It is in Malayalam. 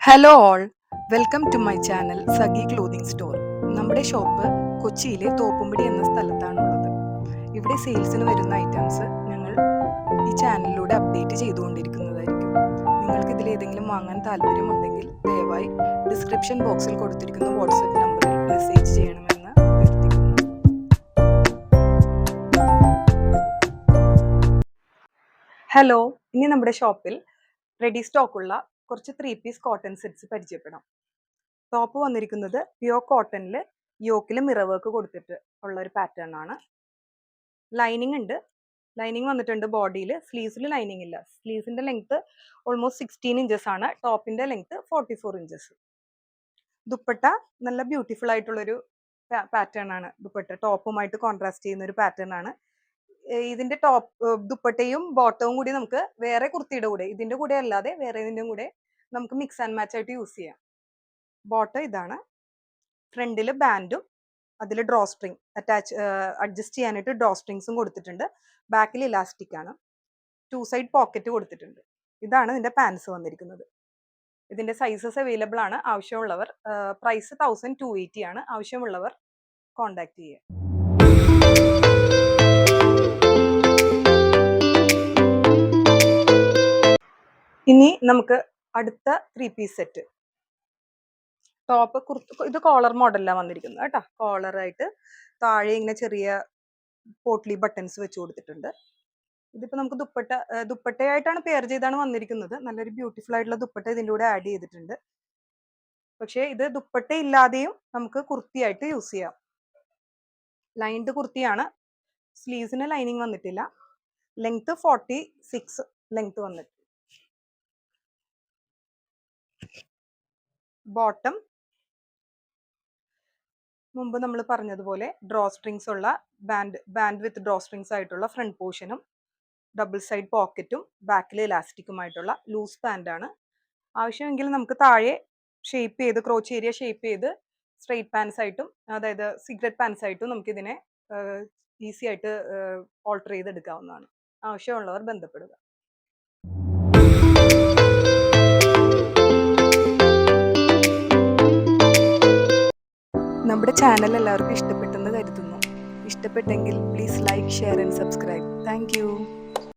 Hello all, welcome to my channel Sagi clothing store. നമ്മുടെ ഷോപ്പ് കൊച്ചിയിലെ തോപ്പുംപടി എന്ന സ്ഥലത്താണുള്ളത്. ഇവിടെ സെയിൽസിന് വരുന്ന ഐറ്റംസ് ഞങ്ങൾ ഈ ചാനലിലൂടെ അപ്ഡേറ്റ് ചെയ്തുകൊണ്ടിരിക്കുന്നതായിരിക്കും. നിങ്ങൾക്ക് ഇതിൽ ഏതെങ്കിലും വാങ്ങാൻ താല്പര്യമുണ്ടെങ്കിൽ ദയവായി ഡിസ്ക്രിപ്ഷൻ ബോക്സിൽ കൊടുത്തിരിക്കുന്ന വാട്സാപ്പ് നമ്പറിൽ മെസ്സേജ് ചെയ്യണമെന്ന് അഭ്യർത്ഥിക്കുന്നു. ഹലോ, ഇനി നമ്മുടെ ഷോപ്പിൽ റെഡി സ്റ്റോക്കുള്ള കുറച്ച് 3 പീസ് കോട്ടൺ സെറ്റ്സ് പരിചയപ്പെടാം. ടോപ്പ് വന്നിരിക്കുന്നത് പ്യോർ കോട്ടണിൽ യോക്കിൽ മിറർ വർക്ക് കൊടുത്തിട്ട് ഉള്ള ഒരു പാറ്റേൺ ആണ്. ലൈനിങ് ഉണ്ട്, ലൈനിങ് വന്നിട്ടുണ്ട് ബോഡിയിൽ. സ്ലീവ്സിൽ ലൈനിങ് ഇല്ല. സ്ലീവ്സിന്റെ ലെങ്ത് ഓൾമോസ്റ്റ് 16 ഇഞ്ചസ് ആണ്. ടോപ്പിന്റെ ലെങ്ത് 44 ഇഞ്ചസ്. ദുപ്പട്ട നല്ല ബ്യൂട്ടിഫുൾ ആയിട്ടുള്ളൊരു പാറ്റേൺ ആണ്. ദുപ്പട്ട ടോപ്പുമായിട്ട് കോൺട്രാസ്റ്റ് ചെയ്യുന്ന ഒരു പാറ്റേൺ ആണ്. ഇതിന്റെ ടോപ്പ് ദുപ്പട്ടയും ബോട്ടവും കൂടി നമുക്ക് വേറെ കുർത്തിയുടെ കൂടെ, ഇതിന്റെ കൂടെ അല്ലാതെ വേറെ ഇതിന്റെ കൂടെ നമുക്ക് മിക്സ് ആൻഡ് മാച്ച് ആയിട്ട് യൂസ് ചെയ്യാം. ബോട്ടം ഇതാണ്. ഫ്രണ്ടിൽ ബാൻഡും അതിൽ ഡ്രോ സ്ട്രിങ് അഡ്ജസ്റ്റ് ചെയ്യാനായിട്ട് ഡ്രോ സ്ട്രിങ്സും കൊടുത്തിട്ടുണ്ട്. ബാക്കിൽ ഇലാസ്റ്റിക് ആണ്. 2 സൈഡ് പോക്കറ്റ് കൊടുത്തിട്ടുണ്ട്. ഇതാണ് ഇതിന്റെ പാൻസ് വന്നിരിക്കുന്നത്. ഇതിന്റെ സൈസസ് അവൈലബിൾ ആണ്. ആവശ്യമുള്ളവർ, പ്രൈസ് 1280 ആണ്. ആവശ്യമുള്ളവർ കോണ്ടാക്ട് ചെയ്യുക. ഇനി നമുക്ക് അടുത്ത 3 പീസ് സെറ്റ്. ടോപ്പ് ഇത് കോളർ മോഡലിലാണ് വന്നിരിക്കുന്നത് കേട്ടോ. കോളറായിട്ട് താഴെ ഇങ്ങനെ ചെറിയ പോട്ട്ലി ബട്ടൺസ് വെച്ച് കൊടുത്തിട്ടുണ്ട്. ഇതിപ്പോ നമുക്ക് ദുപ്പട്ടയായിട്ടാണ് പെയർ ചെയ്താണ് വന്നിരിക്കുന്നത്. നല്ലൊരു ബ്യൂട്ടിഫുൾ ആയിട്ടുള്ള ദുപ്പട്ട ഇതിൻ്റെ കൂടെ ആഡ് ചെയ്തിട്ടുണ്ട്. പക്ഷേ ഇത് ദുപ്പട്ട ഇല്ലാതെയും നമുക്ക് കുർത്തിയായിട്ട് യൂസ് ചെയ്യാം. ലൈൻഡ് കുർത്തിയാണ്. സ്ലീവ്സിന് ലൈനിങ് വന്നിട്ടില്ല. ലെങ്ത് 46 ലെങ്ത് വന്നിട്ട്. ബോട്ടം മുമ്പ് നമ്മൾ പറഞ്ഞതുപോലെ ഡ്രോ സ്ട്രിങ്സ് ഉള്ള ബാൻഡ് വിത്ത് ഡ്രോ സ്ട്രിങ്സ് ആയിട്ടുള്ള ഫ്രണ്ട് പോർഷനും ഡബിൾ സൈഡ് പോക്കറ്റും ബാക്കിൽ ഇലാസ്റ്റിക്കുമായിട്ടുള്ള ലൂസ് പാൻ്റാണ്. ആവശ്യമെങ്കിൽ നമുക്ക് താഴെ ഷേപ്പ് ചെയ്ത് ക്രോച്ച് ഏരിയ ഷേപ്പ് ചെയ്ത് സ്ട്രെയിറ്റ് പാൻസ് ആയിട്ടും, അതായത് സിഗരറ്റ് പാൻസ് ആയിട്ടും നമുക്കിതിനെ ഈസി ആയിട്ട് ഓൾട്ടർ ചെയ്തെടുക്കാവുന്നതാണ്. ആവശ്യമുള്ളവർ ബന്ധപ്പെടുക. നമ്മുടെ ചാനൽ എല്ലാവർക്കും ഇഷ്ടപ്പെട്ടെന്ന് കരുതുന്നു. ഇഷ്ടപ്പെട്ടെങ്കിൽ please like, share and subscribe. Thank you.